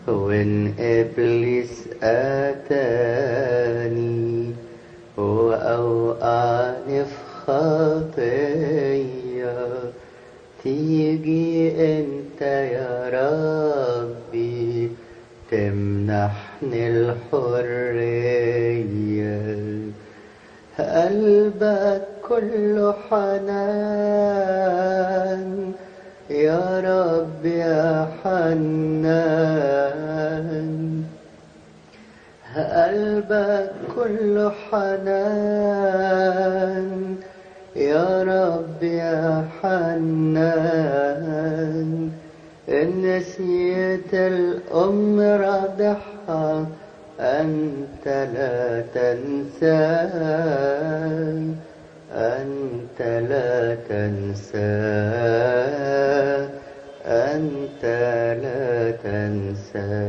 وإن إبليس أتاني وأوقعني في خطية، تيجي أنت يا ربي تمنحني الحرية. قلبك كله حنان يا رب يا حنان، قلبك كله حنان يا رب يا حنان. إن نسيت الأم رضعها أنت لا تنسى، أنت لا تنسى، أنت لا تنسى.